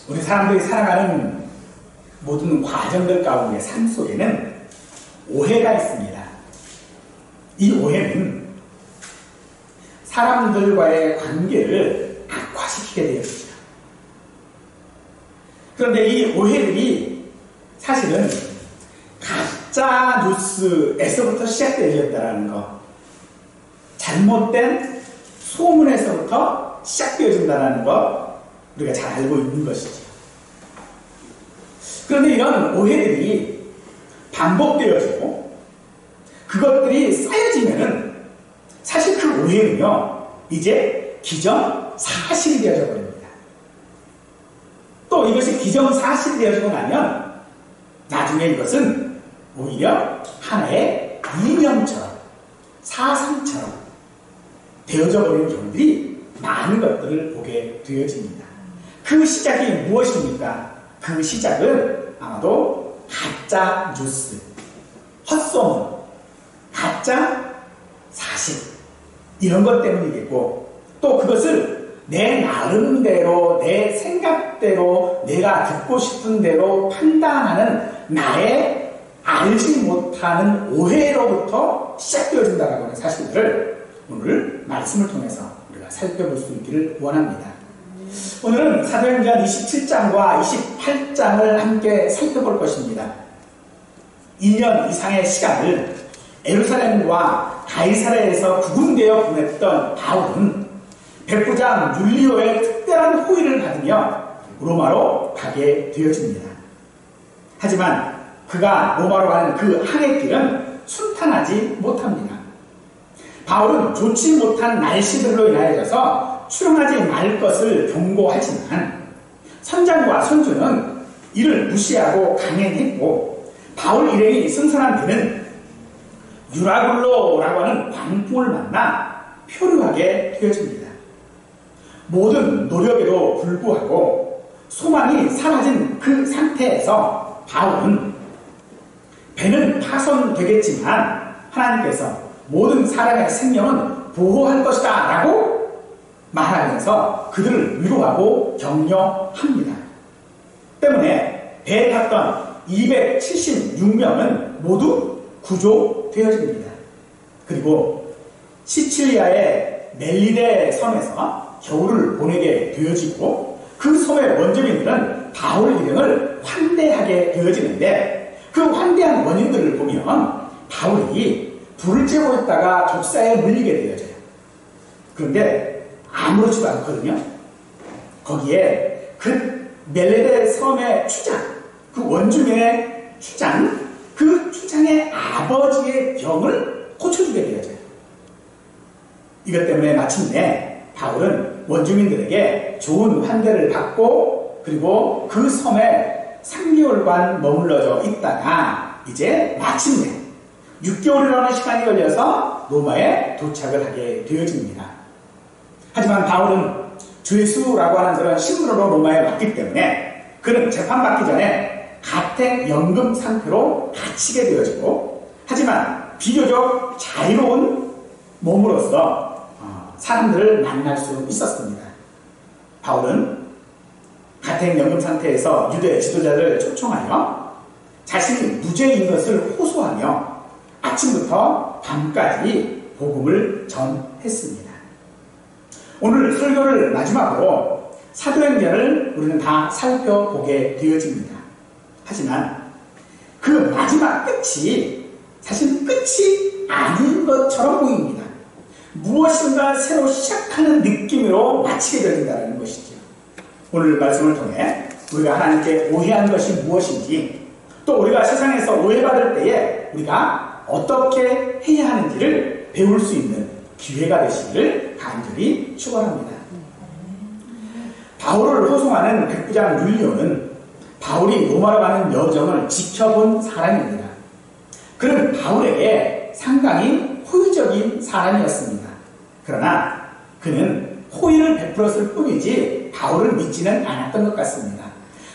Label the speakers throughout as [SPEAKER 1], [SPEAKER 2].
[SPEAKER 1] 우리 사람들이 살아가는 모든 과정들 가운데 삶 속에는 오해가 있습니다. 이 오해는 사람들과의 관계를 악화시키게 되었죠. 그런데 이 오해들이 사실은 가짜 뉴스에서부터 시작되어졌다는 것, 잘못된 소문에서부터 시작되어진다는 것, 우리가 잘 알고 있는 것이죠. 그런데 이런 오해들이 반복되어지고 그것들이 쌓여지면은 사실 그 오해는요, 이제 기정사실이 되어져 버립니다. 또 이것이 기정사실이 되어지고 나면 나중에 이것은 오히려 하나의 이념처럼, 사상처럼 되어져 버리는 경우들이 많은 것들을 보게 되어집니다. 그 시작이 무엇입니까? 그 시작은 아마도 가짜 뉴스, 헛소문, 가짜 사실, 이런 것 때문이겠고, 또 그것을 내 나름대로, 내 생각대로, 내가 듣고 싶은 대로 판단하는 나의 알지 못하는 오해로부터 시작되어진다는 하는 사실들을 오늘 말씀을 통해서 우리가 살펴볼 수 있기를 원합니다. 오늘은 사도행전 27장과 28장을 함께 살펴볼 것입니다. 2년 이상의 시간을 예루살렘과 가이사랴에서 구분되어 보냈던 바울은 백부장 율리오의 특별한 호의를 받으며 로마로 가게 되어집니다. 하지만 그가 로마로 가는 그 항해길은 순탄하지 못합니다. 바울은 좋지 못한 날씨들로 인하여서 출항하지 말 것을 경고하지만 선장과 선주는 이를 무시하고 강행했고, 바울 일행이 승선한 데는 유라굴로라고 하는 광풍을 만나 표류하게 되어집니다. 모든 노력에도 불구하고 소망이 사라진 그 상태에서 바울은 배는 파손되겠지만 하나님께서 모든 사람의 생명은 보호할 것이다 라고 말하면서 그들을 위로하고 격려합니다. 때문에 배에 탔던 276명은 모두 구조되어집니다. 그리고 시칠리아의 멜리데 섬에서 겨울을 보내게 되어지고, 그 섬의 원주민들은 바울 일행을 환대하게 되어지는데, 그 환대한 원인들을 보면 바울이 불을 쬐고 있다가 족사에 물리게 되어져요. 그런데 아무렇지도 않거든요. 거기에 그 멜리데 섬의 추장, 그 원주민의 추장, 그 추장의 아버지의 병을 고쳐주게 되어져요. 이것 때문에 마침내 바울은 원주민들에게 좋은 환대를 받고, 그리고 그 섬에 3개월간 머물러져 있다가 이제 마침내 6개월이라는 시간이 걸려서 로마에 도착을 하게 되어집니다. 하지만 바울은 죄수라고 하는 그런 신분으로 로마에 왔기 때문에 그는 재판받기 전에 가택연금 상태로 갇히게 되어지고, 하지만 비교적 자유로운 몸으로서 사람들을 만날 수 있었습니다. 바울은 가택연금 상태에서 유대 지도자를 초청하여 자신이 무죄인 것을 호소하며 아침부터 밤까지 복음을 전했습니다. 오늘 설교를 마지막으로 사도행전을 우리는 다 살펴보게 되어집니다. 하지만 그 마지막 끝이 사실 끝이 아닌 것처럼 보입니다. 무엇인가 새로 시작하는 느낌으로 마치게 되는다는 것이죠. 오늘 말씀을 통해 우리가 하나님께 오해한 것이 무엇인지, 또 우리가 세상에서 오해받을 때에 우리가 어떻게 해야 하는지를 배울 수 있는 기회가 되시기를 간절히 축원합니다. 바울을 호송하는 백부장 율리오는 바울이 로마로 가는 여정을 지켜본 사람입니다. 그는 바울에게 상당히 호의적인 사람이었습니다. 그러나 그는 호의를 베풀었을 뿐이지 바울을 믿지는 않았던 것 같습니다.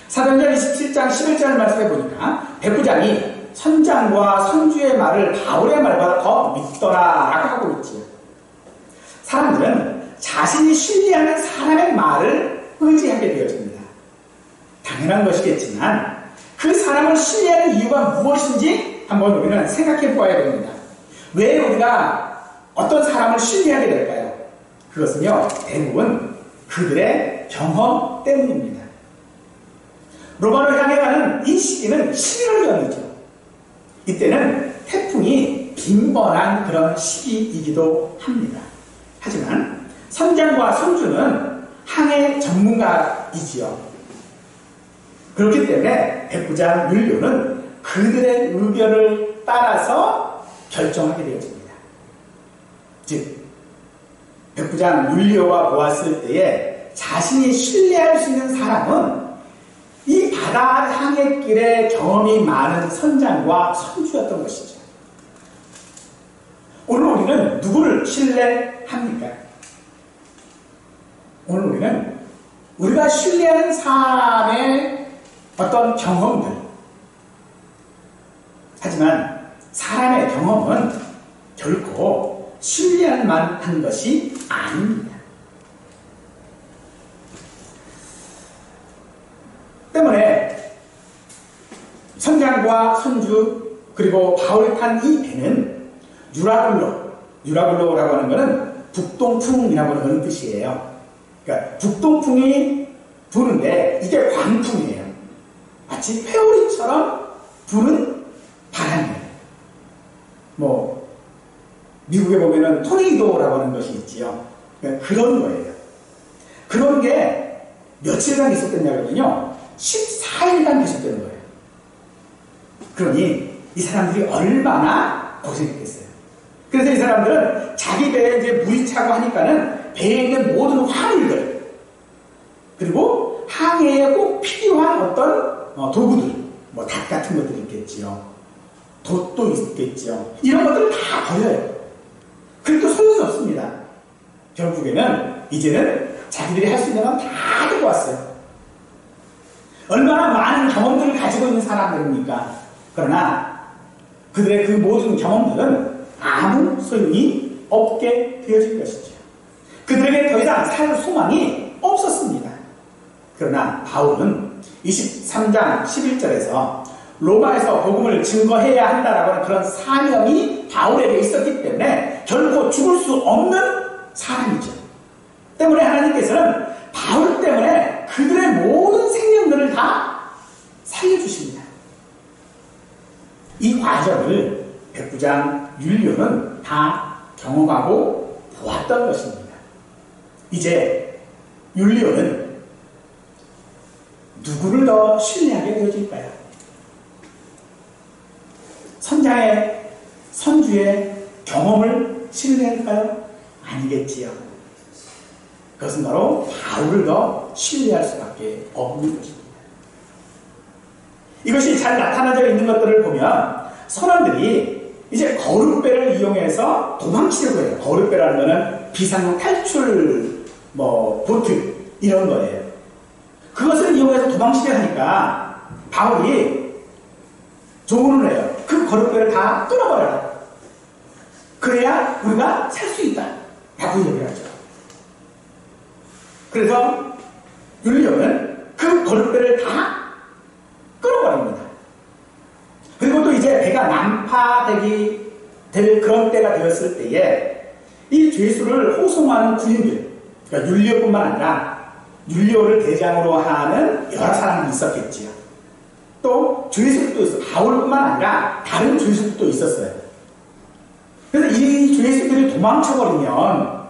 [SPEAKER 1] 사도행전 27장 11절 말씀해 보니까 백부장이 선장과 선주의 말을 바울의 말보다 더 믿더라라고 하고 있지요. 사람들은 자신이 신뢰하는 사람의 말을 의지하게 되어집니다. 당연한 것이겠지만 그 사람을 신뢰하는 이유가 무엇인지 한번 우리는 생각해 보아야 됩니다. 왜 우리가 어떤 사람을 신뢰하게 될까요? 그것은요, 대부분 그들의 경험 때문입니다. 로마로 향해 가는 이 시기는 11월경이죠. 이때는 태풍이 빈번한 그런 시기이기도 합니다. 하지만 선장과 선주는 항해 전문가이지요. 그렇기 때문에 백부장 율료는 그들의 의견을 따라서 결정하게 되어집니다. 즉, 백부장 율료가 보았을 때에 자신이 신뢰할 수 있는 사람은 이 바다 항해길에 경험이 많은 선장과 선주였던 것이죠. 오늘 우리는 누구를 신뢰합니까? 오늘 우리는 우리가 신뢰하는 사람의 어떤 경험들, 하지만 사람의 경험은 결코 신뢰할 만한 것이 아닙니다. 때문에 선장과 선주 그리고 바울이 탄 이 배는 유라굴로라고 하는 것은 북동풍이라고 하는 뜻이에요. 그러니까 북동풍이 부는데 이게 광풍이에요. 마치 회오리처럼 부는 바람이에요. 미국에 보면은 토네이도라고 하는 것이 있지요. 그러니까 그런 거예요. 그런 게 며칠간 있었겠냐면요, 14일간 계속되는 거예요. 그러니 이 사람들이 얼마나 고생했겠어요. 그래서 이 사람들은 자기 배에 이제 물이 차고 하니까는 배에 있는 모든 화물들, 그리고 항해에 꼭 필요한 어떤 도구들, 닷 같은 것들이 있겠지요. 돛도 있겠지요. 이런 것들을 다 버려요. 그래도 소용이 없습니다. 결국에는 이제는 자기들이 할 수 있는 건 다 들고 왔어요. 얼마나 많은 경험들을 가지고 있는 사람들입니까? 그러나 그들의 그 모든 경험들은 아무 소용이 없게 되어질 것이죠. 그들에게 더 이상 살 소망이 없었습니다. 그러나 바울은 23장 11절에서 로마에서 복음을 증거해야 한다라고 하는 그런 사명이 바울에게 있었기 때문에 결코 죽을 수 없는 사람이죠. 때문에 하나님께서는 바울 때문에 그들의 모든 생명들을 다 살려주십니다. 이 과정을 백부장 율료는 다 경험하고 보았던 것입니다. 이제 율료는 누구를 더 신뢰하게 되어질까요? 선장의, 선주의 경험을 신뢰할까요? 아니겠지요. 그것은 바로 바울을 더 신뢰할 수밖에 없는 것입니다. 이것이 잘 나타나져 있는 것들을 보면 선원들이 이제 거룻배를 이용해서 도망치려고 해요. 거룻배라는 것은 비상용 탈출 보트 이런 거예요. 그것을 이용해서 도망치려 하니까 바울이 조언을 해요. 그 거룻배를 다 끊어버려라. 그래야 우리가 살 수 있다 라고 얘기를 하죠. 그래서 율료는 그 거룻배를 다 끊어버립니다. 그리고 또 이제 배가 난파되기 될 그런 때가 되었을 때에 이 죄수를 호송하는 군인들, 그러니까 율료뿐만 아니라 율료를 대장으로 하는 여러 사람이 있었겠지요. 또 죄수들도 있어요. 바울뿐만 아니라 다른 죄수들도 있었어요. 그래서 이 죄수들이 도망쳐버리면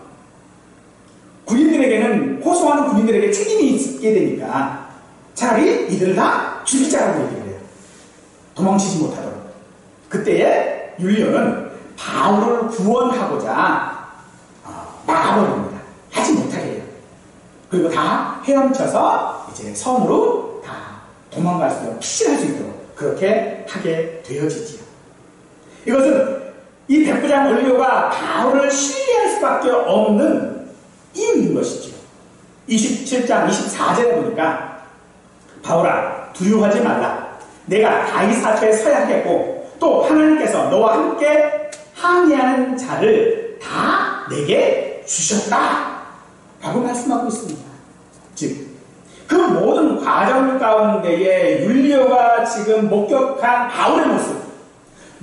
[SPEAKER 1] 군인들에게는, 호송하는 군인들에게 책임이 있게 되니까 차라리 이들을 다 죽이자라고 얘기를 해요. 도망치지 못하도록. 그때에 율료는 바울을 구원하고자 나가버립니다. 하지 못하게 해요. 그리고 다 헤엄쳐서 이제 섬으로 다 도망갈 수 있도록, 피신할 수 있도록 그렇게 하게 되어지지요. 이것은 이 백부장 율료가 바울을 신뢰할 수밖에 없는 이유인 것이죠. 27장 24절에 보니까 바울아 두려워하지 말라. 내가 다윗 앞에 서야 하겠고 또 하나님께서 너와 함께 항해하는 자를 다 내게 주셨다 라고 말씀하고 있습니다. 즉 그 모든 과정 가운데에 율리오가 지금 목격한 바울의 모습,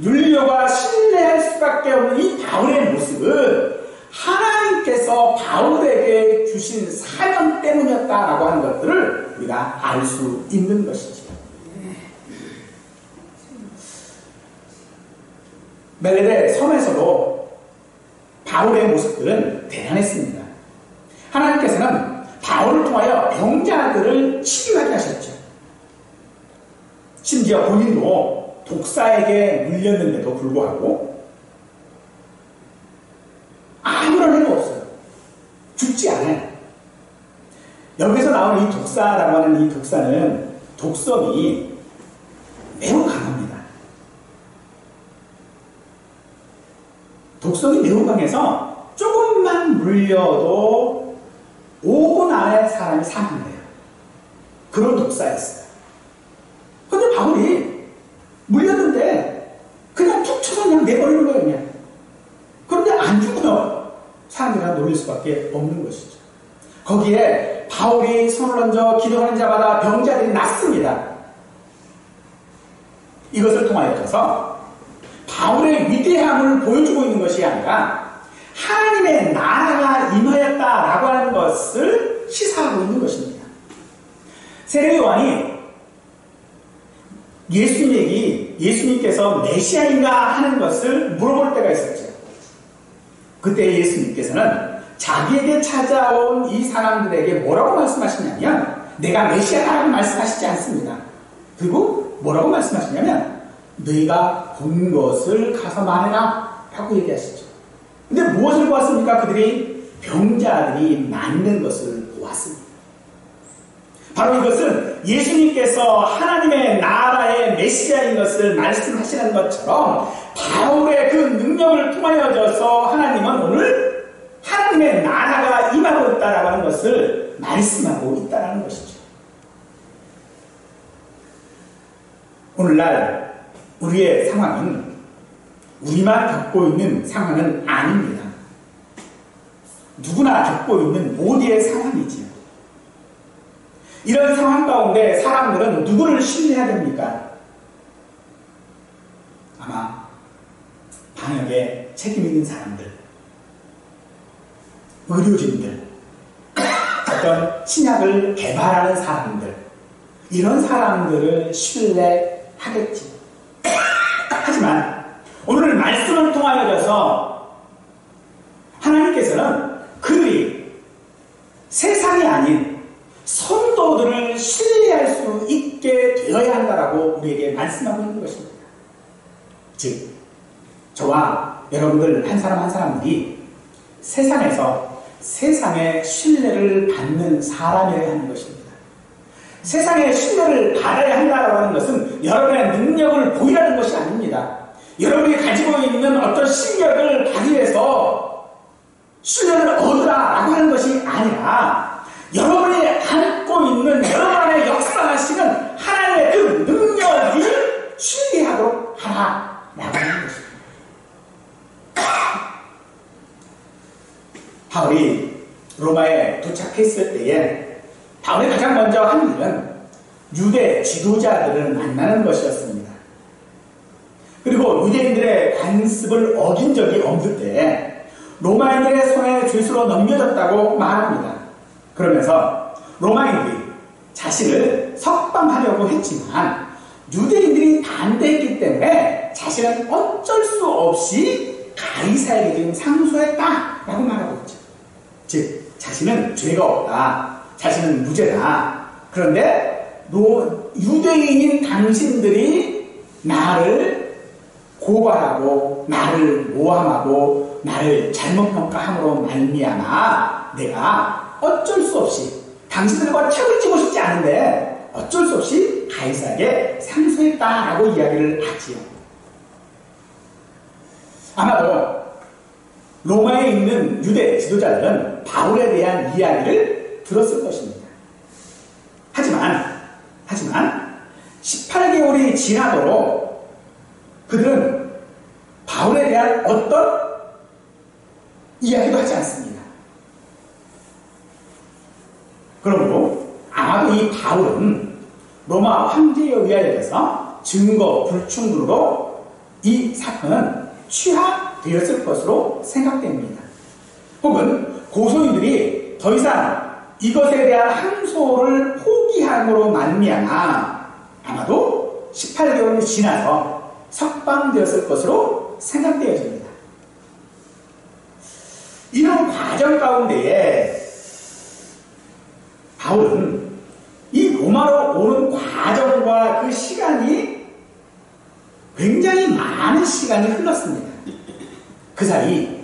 [SPEAKER 1] 율리오가 신뢰할 수밖에 없는 이 바울의 모습은 하나님께서 바울에게 주신 사명 때문이었다라고 하는 것들을 우리가 알 수 있는 것이죠. 멜레데 섬에서도 바울의 모습들은 대단했습니다. 하나님께서는 바울을 통하여 병자들을 치유하게 하셨죠. 심지어 본인도 독사에게 물렸는데도 불구하고 아무런 해도 없어요. 죽지 않아요. 여기서 나오는 이 독사라고 하는 이 독사는 독성이 매우 강합니다. 독성이 매우 강해서 조금만 물려도 5분 안에 사람이 사망해요. 그런 독사였어요. 근데 바울이 물렸는데 그냥 툭 쳐서 그냥 내버리는 거예요. 그냥. 그런데 안 죽으면 사람들이 놀릴 수밖에 없는 것이죠. 거기에 바울이 손을 얹어 기도하는 자마다 병자들이 낫습니다. 이것을 통하여서 바울의 위대함을 보여주고 있는 것이 아니라 하나님의 나라가 임하였다라고 하는 것을 시사하고 있는 것입니다. 세례 요한이 예수님께서 메시아인가 하는 것을 물어볼 때가 있었죠. 그때 예수님께서는 자기에게 찾아온 이 사람들에게 뭐라고 말씀하시냐면 내가 메시아라고 말씀하시지 않습니다. 그리고 뭐라고 말씀하시냐면 너희가 본 것을 가서 말해라 라고 얘기하시죠. 근데 무엇을 보았습니까? 그들이 병자들이 낫는 것을 보았습니다. 바로 이것은 예수님께서 하나님의 나라의 메시아인 것을 말씀하시는 것처럼 바울의 그 능력을 통하여져서 하나님은 오늘 하나님의 나라가 임하고 있다라고 하는 것을 말씀하고 있다는 것이죠. 오늘날 우리의 상황은 우리만 겪고 있는 상황은 아닙니다. 누구나 겪고 있는 모두의 상황이지요. 이런 상황 가운데 사람들은 누구를 신뢰해야 됩니까? 아마 방역에 책임 있는 사람들, 의료진들, 어떤 신약을 개발하는 사람들, 이런 사람들을 신뢰하겠지. 하지만 오늘 말씀을 통하여서 하나님께서는 그들이 세상이 아닌 성도들을 신뢰할 수 있게 되어야 한다라고 우리에게 말씀하고 있는 것입니다. 즉, 저와 여러분들 한 사람 한 사람들이 세상에서 세상의 신뢰를 받는 사람이어야 하는 것입니다. 세상의 신뢰를 받아야 한다고 하는 것은 여러분의 능력을 보이라는 것이 아닙니다. 여러분이 가지고 있는 어떤 실력을 발휘해서 신뢰를 얻으라라고 하는 것이 아니라 여러분이 갖고 있는 여러분 안에 역사하시는 하나님의 그 능력이 신뢰하도록 하라라고 하는 것입니다. 바울이 로마에 도착했을 때에 바울이 가장 먼저 한 일은 유대 지도자들을 만나는 것이었습니다. 그리고 유대인들의 관습을 어긴 적이 없을 때 로마인들의 손에 죄수로 넘겨졌다고 말합니다. 그러면서 로마인들이 자신을 석방하려고 했지만 유대인들이 반대했기 때문에 자신은 어쩔 수 없이 가이사에게 지금 상소했다라고 말하고 있죠. 즉, 자신은 죄가 없다. 자신은 무죄다. 그런데 유대인인 당신들이 나를 고발하고 나를 모함하고 나를 잘못 평가함으로 말미암아 내가 어쩔 수 없이 당신들과 책을 지고 싶지 않은데 어쩔 수 없이 가이사에게 상소했다라고 이야기를 하지요. 아마도 로마에 있는 유대 지도자들은 바울에 대한 이야기를 들었을 것입니다. 하지만 18개월이 지나도록 그들은 바울에 대한 어떤 이야기도 하지 않습니다. 그러므로 아마도 바로 이 바울은 로마 황제에 의하여서 증거 불충분으로 이 사건은 취하되었을 것으로 생각됩니다. 혹은 고소인들이 더 이상 이것에 대한 항소를 포기함으로 말미암아 아마도 18개월이 지나서 석방되었을 것으로 생각되어집니다. 이런 과정 가운데에 바울은 이 로마로 오는 과정과 그 시간이 굉장히 많은 시간이 흘렀습니다. 그 사이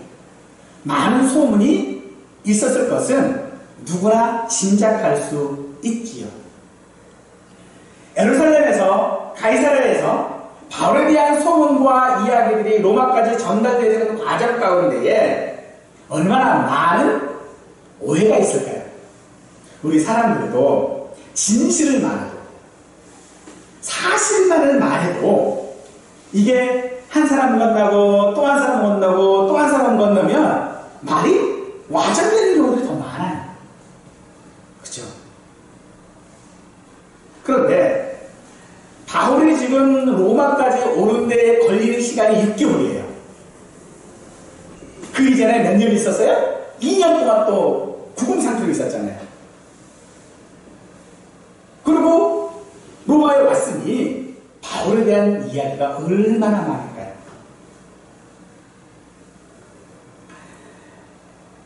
[SPEAKER 1] 많은 소문이 있었을 것은 누구나 짐작할 수 있지요. 예루살렘에서 가이사랴에서 바울에 대한 소문과 이야기들이 로마까지 전달되는 과정 가운데에 얼마나 많은 오해가 있을까요? 우리 사람들도 진실을 말해도 사실만을 말해도 이게 한 사람 건너고 또 한 사람 건너고 또 한 사람 건너면 말이 와전되는 경우들이 더 많아요. 그렇죠? 그런데 바울이 지금 로마까지 오는 데 걸리는 시간이 6개월이에요. 그 이전에 몇 년 있었어요? 2년 동안 또 구금 상태로 있었잖아요. 그리고 로마에 왔으니 바울에 대한 이야기가 얼마나 많을까요?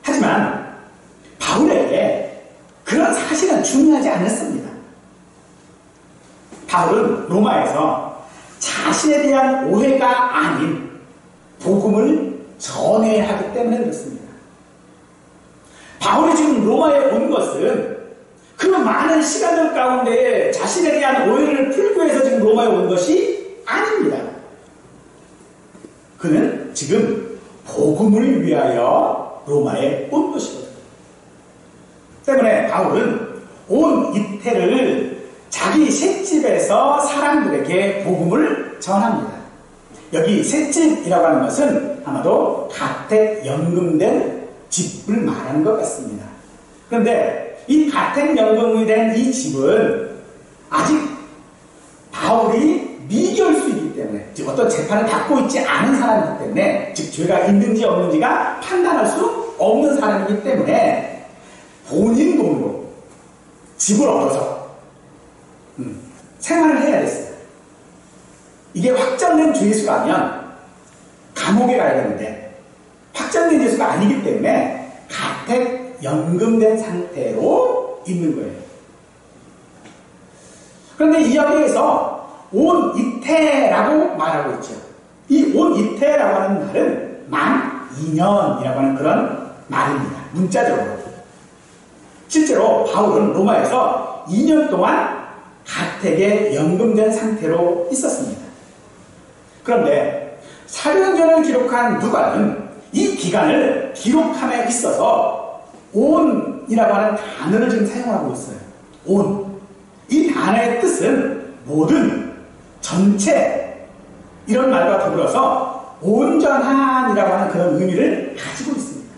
[SPEAKER 1] 하지만 바울에게 그런 사실은 중요하지 않았습니다. 바울은 로마에서 자신에 대한 오해가 아닌 복음을 전해야 하기 때문에 그렇습니다. 바울이 지금 로마에 온 것은 그 많은 시간들 가운데 자신에 대한 오해를 풀기 위해서 지금 로마에 온 것이 아닙니다. 그는 지금 복음을 위하여 로마에 온 것이거든요. 때문에 바울은 온 이태를 자기 셋집에서 사람들에게 복음을 전합니다. 여기 셋집이라고 하는 것은 아마도 가택 연금된 집을 말하는 것 같습니다. 그런데 이 가택 연금이 된 이 집은 아직 바울이 미결수이기 때문에, 즉 어떤 재판을 받고 있지 않은 사람이기 때문에, 즉 죄가 있는지 없는지가 판단할 수 없는 사람이기 때문에 본인 돈으로 집을 얻어서 생활을 해야 됐어요. 이게 확정된 죄수라면 감옥에 가야 되는데 확정된 죄수가 아니기 때문에 가택 연금된 상태로 있는 거예요. 그런데 이 여기에서 온 이태라고 말하고 있죠. 이 온 이태라고 하는 말은 만 2년이라고 하는 그런 말입니다. 문자적으로. 실제로 바울은 로마에서 2년 동안 가택에 연금된 상태로 있었습니다. 그런데 사도행전을 기록한 누가는 이 기간을 기록함에 있어서 온이라고 하는 단어를 지금 사용하고 있어요. 온. 이 단어의 뜻은 모든, 전체 이런 말과 더불어서 온전한이라고 하는 그런 의미를 가지고 있습니다.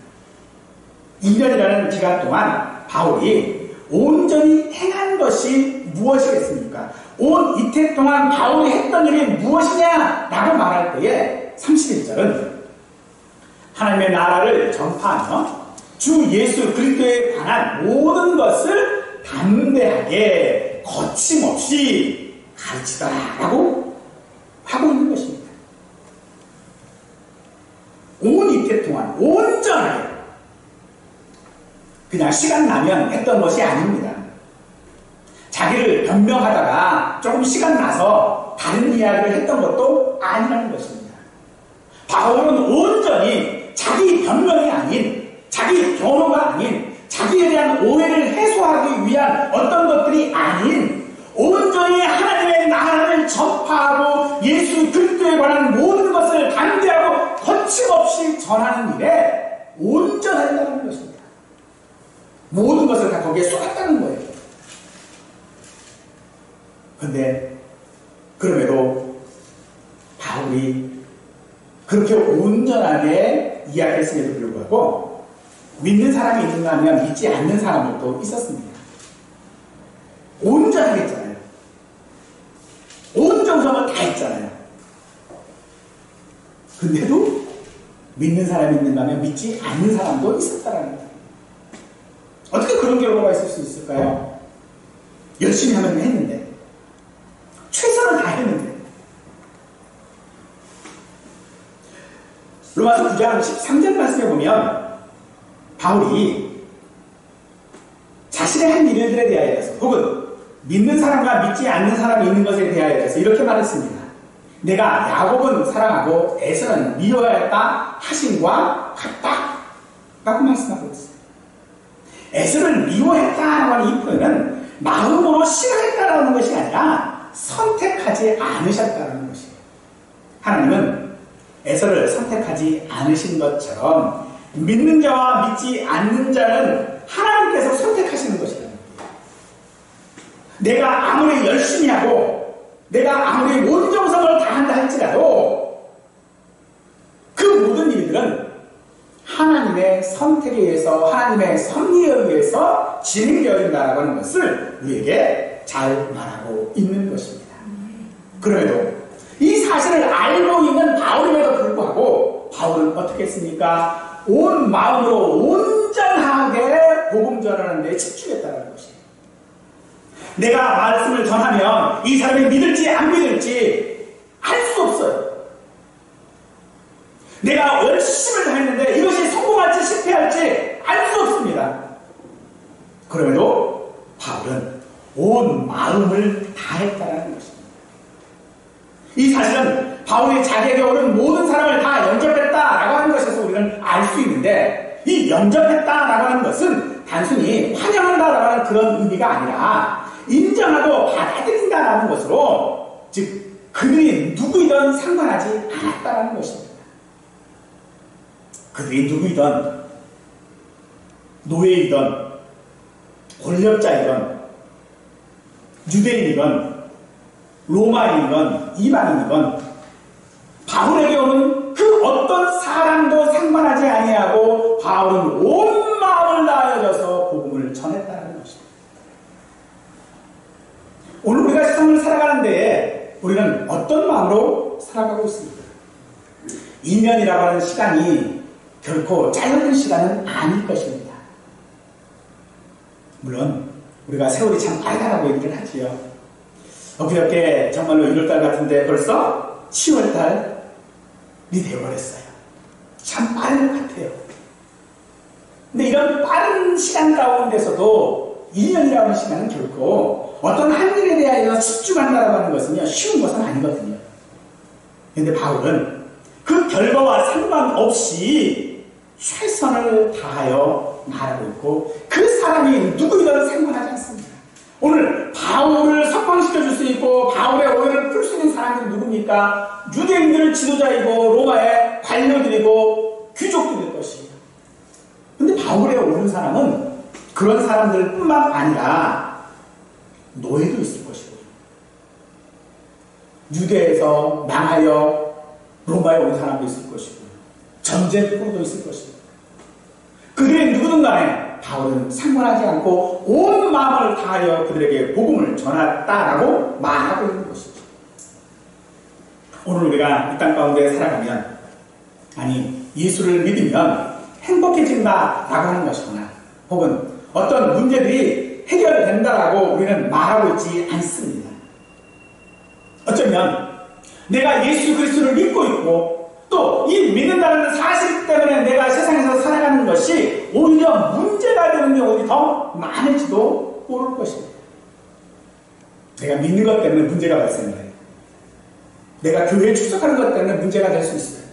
[SPEAKER 1] 2년이라는 기간 동안 바울이 온전히 행한 것이 무엇이겠습니까? 온 이태 동안 바울이 했던 일이 무엇이냐라고 말할 때에 31절은 하나님의 나라를 전파하며 주 예수 그리스도에 관한 모든 것을 담대하게 거침없이 가르치다라고 하고 있는 것입니다. 온 이태 동안 온전하게 그냥 시간 나면 했던 것이 아닙니다. 자기를 변명하다가 조금 시간 나서 다른 이야기를 했던 것도 아니라는 것입니다. 바울은 온전히 자기 변명이 아닌, 자기 변호가 아닌, 자기에 대한 오해를 해소하기 위한 어떤 것들이 아닌 온전히 하나님의 나라를 전파하고 예수 그리스도에 관한 모든 것을 담대하고 거침없이 전하는 일에 온전하다는 것입니다. 모든 것을 다 거기에 쏟았다는 거예요. 그런데 그럼에도 바울이 그렇게 온전하게 이야기했음에도 불구하고 믿는 사람이 있는가 하면 믿지 않는 사람들도 있었습니다. 온전하겠잖아요. 온 정성을 다 했잖아요. 근데도 믿는 사람이 있는가 하면 믿지 않는 사람도 있었다라는 거예요. 어떻게 그런 결과가 있을 수 있을까요? 열심히 하면 했는데, 최선을 다 했는데. 로마서 9장 13절 말씀에 보면 바울이 자신의 한 일들에 대하여서 혹은 믿는 사람과 믿지 않는 사람이 있는 것에 대하여서 이렇게 말했습니다. 내가 야곱은 사랑하고 에서는 미워하였다 하심과 같다 라고 말씀하고 있어요. 에서를 미워했다라고 하는 이 표현은 마음으로 싫어했다라는 것이 아니라 선택하지 않으셨다는 것이에요. 하나님은 에서를 선택하지 않으신 것처럼 믿는 자와 믿지 않는 자는 하나님께서 선택하시는 것이라는 거예요. 내가 아무리 열심히 하고 내가 아무리 온 정성을 다한다 할지라도 그 모든 일들은 하나님의 선택에 의해서 하나님의 섭리에 의해서 진행되어진다라고 하는 것을 우리에게 잘 말하고 있는 것입니다. 그럼에도 이 사실을 알고 있는 바울임에도 불구하고 바울은 어떻게 했습니까? 온 마음으로 온전하게 복음 전하는 데 집중했다는 것이에요. 내가 말씀을 전하면 이 사람이 믿을지 안 믿을지 알 수 없어요. 내가 열심을 다했는데 이것이 성공할지 실패할지 알 수 없습니다. 그럼에도 바울은 온 마음을 다했다는 것입니다. 이 사실은 바울이 자기에게 오는 모든 사람을 다 영접했다라고 하는 것에서 우리는 알 수 있는데, 이 영접했다라고 하는 것은 단순히 환영한다라고 하는 그런 의미가 아니라 인정하고 받아들인다라는 것으로, 즉 그들이 누구이든 상관하지 않았다라는 것입니다. 그들이 누구이든 노예이든 권력자이든 유대인이든 로마인이든 이방인이든 바울에게 오는 그 어떤 사람도 상관하지 아니하고 바울은 온 마음을 다하여서 복음을 전했다는 것입니다. 오늘 우리가 세상을 살아가는 데에 우리는 어떤 마음으로 살아가고 있습니까? 2년이라고 하는 시간이 결코 짧은 시간은 아닐 것입니다. 물론 우리가 세월이 참 빠르다고 얘기를 하지요. 엊그저께 정말로 1월달 같은데 벌써 10월달이 되어버렸어요. 참 빠른 것 같아요. 근데 이런 빠른 시간 가운데서도 2년이라는 시간은 결코 어떤 한 일에 대하여 집중한다고 하는 것은요, 쉬운 것은 아니거든요. 그런데 바울은 그 결과와 상관없이 최선을 다하여 말하고 있고 그 사람이 누구이든 상관하지 않습니다. 오늘 바울을 석방시켜줄 수 있고 바울의 오해를 풀 수 있는 사람들이 누굽니까? 유대인들 지도자이고 로마의 관료들이고 귀족들일 것입니다. 근데 바울에 오른 사람은 그런 사람들 뿐만 아니라 노예도 있을 것이고 유대에서 망하여 로마에 온 사람도 있을 것이고 전쟁포로도 있을 것입니다. 그들의 누구든 간에 바울은 상관하지 않고 온 마음을 다하여 그들에게 복음을 전했다라고 말하고 있는 것이죠. 오늘 우리가 이 땅 가운데 살아가면, 아니 예수를 믿으면 행복해진다라고 하는 것이거나 혹은 어떤 문제들이 해결된다라고 우리는 말하고 있지 않습니다. 어쩌면 내가 예수 그리스도를 믿고 있고 또 이 믿는다는 사실 때문에 내가 세상에서 살아가는 것이 오히려 문제가 되는 경우가 더 많을지도 모를 것입니다. 내가 믿는 것 때문에 문제가 발생해요. 내가 교회에 출석하는 것 때문에 문제가 될 수 있어요.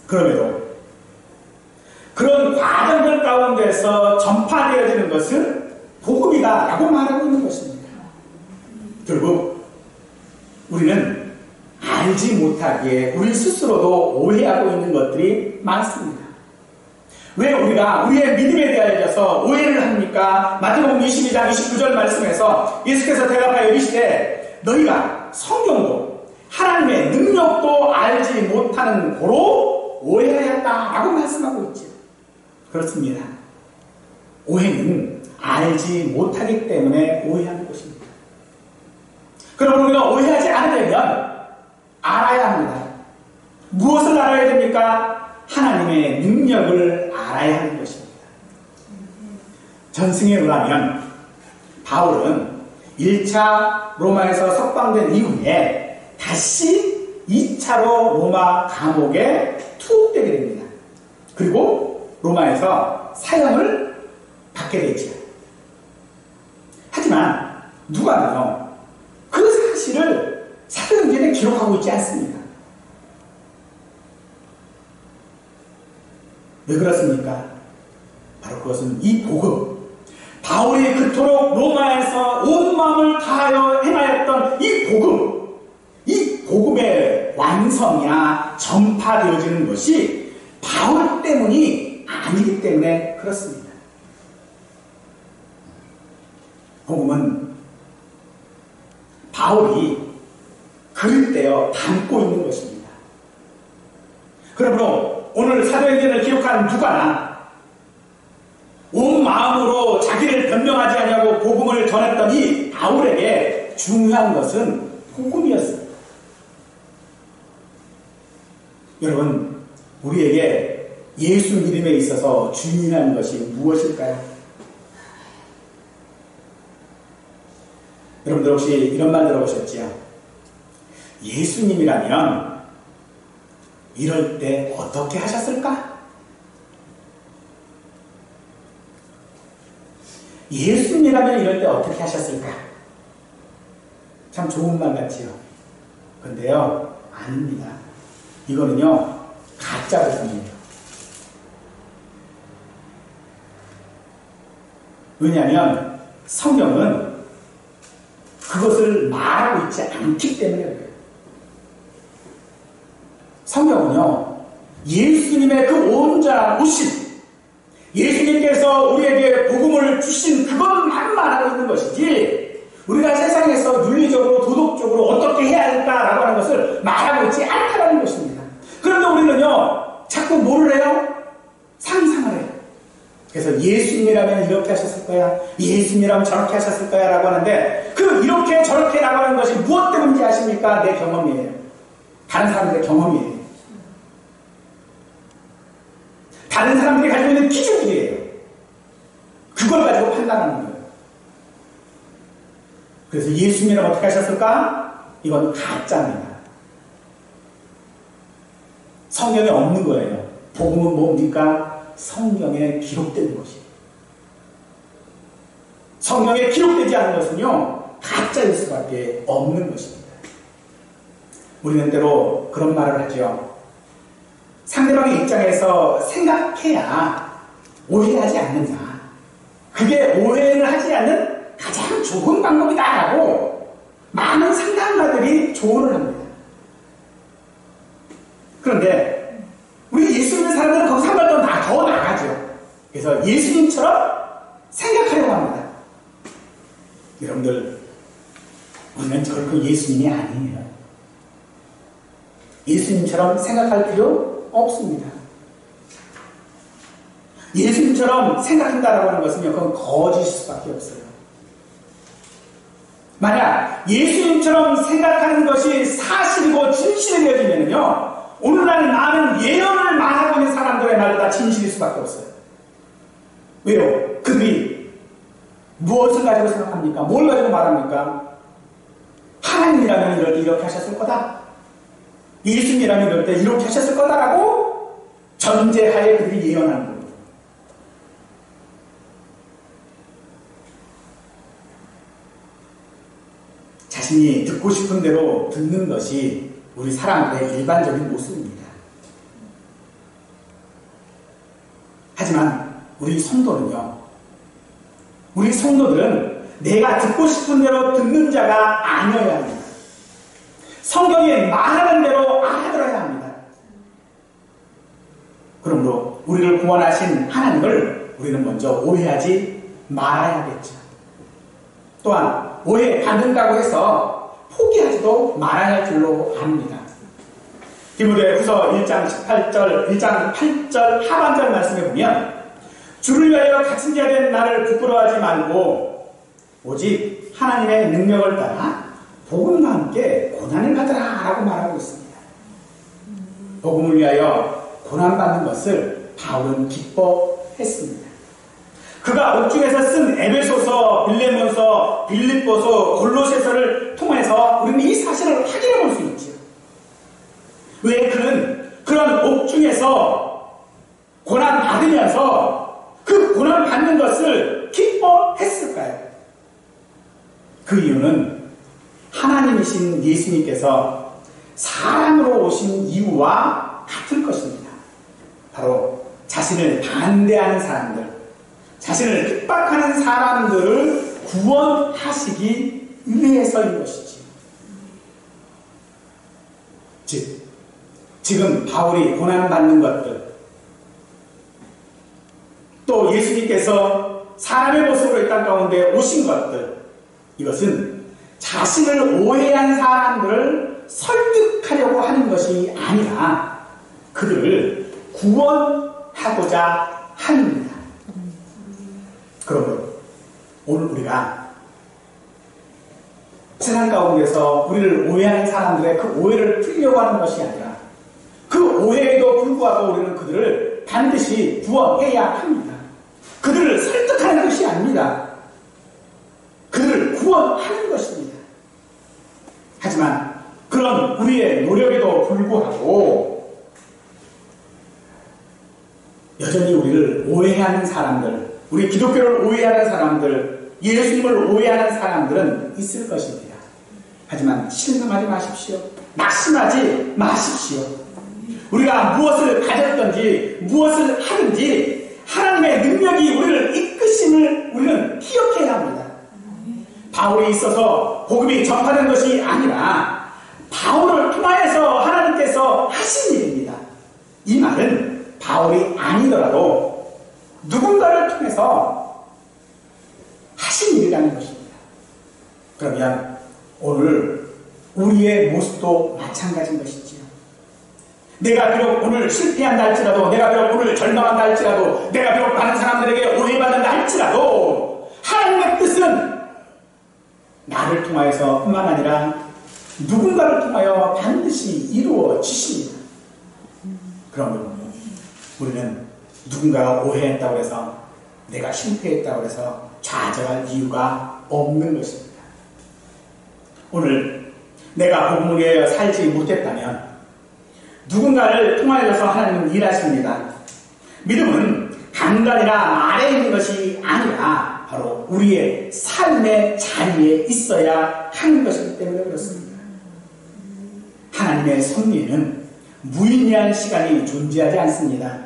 [SPEAKER 1] 그럼에도 그런 과정들 가운데서 전파되어지는 것을 복음이다라고 말하고 있는 것입니다. 결국 우리는 알지 못하기에 우리 스스로도 오해하고 있는 것들이 많습니다. 왜 우리가 우리의 믿음에 대하여서 오해를 합니까? 마태복음 22장 29절 말씀에서 예수께서 대답하여 이르시되 너희가 성경도 하나님의 능력도 알지 못하는 고로 오해하였다라고 말씀하고 있죠. 그렇습니다. 오해는 알지 못하기 때문에 오해하는 것입니다. 그러므로 우리가 오해하지 않으려면 알아야 합니다. 무엇을 알아야 됩니까? 하나님의 능력을 알아야 하는 것입니다. 전승에 의하면 바울은 1차 로마에서 석방된 이후에 다시 2차로 로마 감옥에 투옥되게 됩니다. 그리고 로마에서 사형을 받게 되죠. 하지만 누가는요, 그 사실을 사도행전에 기록하고 있지 않습니다. 왜 그렇습니까? 바로 그것은 이 복음, 바울이 그토록 로마에서 온 마음을 다하여 행하였던 이 복음의 완성이나 전파되어지는 것이 바울 때문이 아니기 때문에 그렇습니다. 복음은 바울이 글을 떼어 담고 있는 것입니다. 그러므로 오늘 사도행전을 기록한 누가나 온 마음으로 자기를 변명하지 아니하고 복음을 전했던 이 바울에게 중요한 것은 복음이었습니다. 여러분, 우리에게 예수 믿음에 있어서 중요한 것이 무엇일까요? 여러분들 혹시 이런 말 들어보셨지요? 예수님이라면 이럴 때 어떻게 하셨을까? 예수님이라면 이럴 때 어떻게 하셨을까? 참 좋은 말 같지요? 근데요, 아닙니다. 이거는요, 가짜 복음이에요. 왜냐하면 성경은 그것을 말하고 있지 않기 때문에 그래요. 성경은요, 예수님의 그 온전한 오심, 예수님께서 우리에게 복음을 주신 그것만 말하고 있는 것이지, 우리가 세상에서 윤리적으로 도덕적으로 어떻게 해야 할까라고 하는 것을 말하고 있지 않다는 것입니다. 그런데 우리는요, 자꾸 뭐를 해요? 상상을 해요. 그래서 예수님이라면 이렇게 하셨을 거야, 예수님이라면 저렇게 하셨을 거야 라고 하는데, 그 이렇게 저렇게 라고 하는 것이 무엇 때문인지 아십니까? 내 경험이에요. 다른 사람들의 경험이에요. 다른 사람들이 가지고 있는 기준이에요. 그걸 가지고 판단하는 거예요. 그래서 예수님이라면 어떻게 하셨을까? 이건 가짜입니다. 성경에 없는 거예요. 복음은 뭡니까? 성경에 기록된 것이에요. 성경에 기록되지 않은 것은요, 가짜일 수밖에 없는 것입니다. 우리는 때로 그런 말을 하죠. 상대방의 입장에서 생각해야 오해하지 않는다. 그게 오해를 하지 않는 가장 좋은 방법이다라고 많은 상담가들이 조언을 합니다. 그런데 우리 예수 믿는 사람들은 거기서 한 발 더 나가죠. 그래서 예수님처럼 생각하려고 합니다. 여러분들, 우리는 결코 예수님이 아니에요. 예수님처럼 생각할 필요 없습니다. 예수님처럼 생각한다라고 하는 것은요, 그건 거짓일 수밖에 없어요. 만약 예수님처럼 생각하는 것이 사실이고 진실이 되어지면요, 오늘날 많은 예언을 말하고 있는 사람들의 말도 다 진실일 수밖에 없어요. 왜요? 그들이 무엇을 가지고 생각합니까? 뭘 가지고 말합니까? 하나님이라면 이럴 때 이렇게 하셨을 거다. 예수님이라면 이럴 때 이렇게 하셨을 거다라고 전제하에 그들이 예언하는 겁니다. 자신이 듣고 싶은 대로 듣는 것이 우리 사람들의 일반적인 모습입니다. 하지만 우리 성도는요, 우리 성도들은 내가 듣고 싶은 대로 듣는 자가 아니어야 합니다. 성경이 말하는 대로 알아들어야 합니다. 그러므로 우리를 구원하신 하나님을 우리는 먼저 오해하지 말아야겠죠. 또한 오해받는다고 해서 포기하지도 말아야 할 줄로 압니다. 디모데후서 1장 8절 하반절 말씀에 보면 주를 위하여 갇힌 자 된 나를 부끄러워하지 말고 오직 하나님의 능력을 따라 복음과 함께 고난을 받으라 라고 말하고 있습니다. 복음을 위하여 고난받는 것을 바울은 기뻐했습니다. 그가 옥중에서 쓴 에베소서, 빌레몬서, 빌립보서, 골로새서를 통해서 우리는 이 사실을 확인해 볼 수 있죠. 왜 그는 그런 옥중에서 고난받으면서 그 고난받는 것을 기뻐했을까요? 그 이유는 하나님이신 예수님께서 사람으로 오신 이유와 같을 것입니다. 바로 자신을 반대하는 사람들, 자신을 핍박하는 사람들을 구원하시기 위해서인 것이지. 즉, 지금 바울이 고난받는 것들, 또 예수님께서 사람의 모습으로 이 땅 가운데 오신 것들, 이것은 자신을 오해한 사람들을 설득하려고 하는 것이 아니라 그들을 구원하고자 합니다. 그러므로 오늘 우리가 세상 가운데서 우리를 오해하는 사람들의 그 오해를 풀려고 하는 것이 아니라 그 오해에도 불구하고 우리는 그들을 반드시 구원해야 합니다. 그들을 설득하는 것이 아닙니다. 그들을 구원하는 것입니다. 하지만 그런 우리의 노력에도 불구하고 여전히 우리를 오해하는 사람들, 우리 기독교를 오해하는 사람들, 예수님을 오해하는 사람들은 있을 것입니다. 하지만 실망하지 마십시오. 낙심하지 마십시오. 우리가 무엇을 가졌든지 무엇을 하든지 하나님의 능력이 우리를 이끄심을 우리는 기억해야 합니다. 바울이 있어서 복음이 전파된 것이 아니라 바울을 통하여서 하나님께서 하신 일입니다. 이 말은 바울이 아니더라도 누군가를 통해서 하신 일이라는 것입니다. 그러면 오늘 우리의 모습도 마찬가지인 것이지요. 내가 비록 오늘 실패한다 할지라도, 내가 비록 오늘 절망한다 할지라도, 내가 비록 많은 사람들에게 오해받는다 할지라도 하나님의 뜻은 나를 통하여서 뿐만 아니라 누군가를 통하여 반드시 이루어지십니다. 그러므로 우리는 누군가가 오해했다고 해서 내가 실패했다고 해서 좌절할 이유가 없는 것입니다. 오늘 내가 복음을 위하여 살지 못했다면 누군가를 통하여서 하나님은 일하십니다. 믿음은 강단이나 말에 있는 것이 아니라 바로 우리의 삶의 자리에 있어야 하는 것이기 때문에 그렇습니다. 하나님의 섭리는 무의미한 시간이 존재하지 않습니다.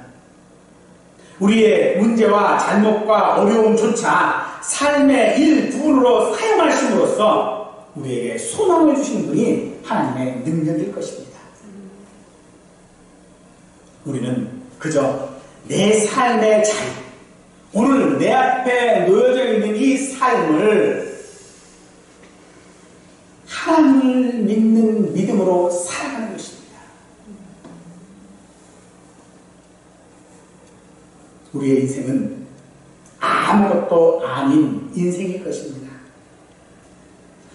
[SPEAKER 1] 우리의 문제와 잘못과 어려움조차 삶의 일부분으로 사용하심으로써 우리에게 소망을 주시는 분이 하나님의 능력일 것입니다. 우리는 그저 내 삶의 자리, 오늘 내 앞에 놓여져 있는 이 삶을 하나님을 믿는 믿음으로 살아가는 것입니다. 우리의 인생은 아무것도 아닌 인생일 것입니다.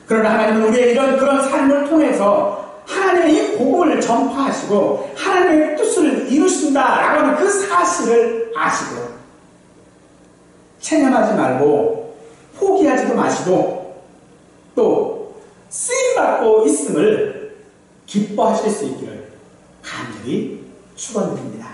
[SPEAKER 1] 그러나 하나님은 우리의 그런 삶을 통해서 하나님의 이 복음을 전파하시고 하나님의 뜻을 이루신다라고 하는 그 사실을 아시고 체념하지 말고 포기하지도 마시고 또 쓰임받고 있음을 기뻐하실 수 있기를 간절히 축원드립니다.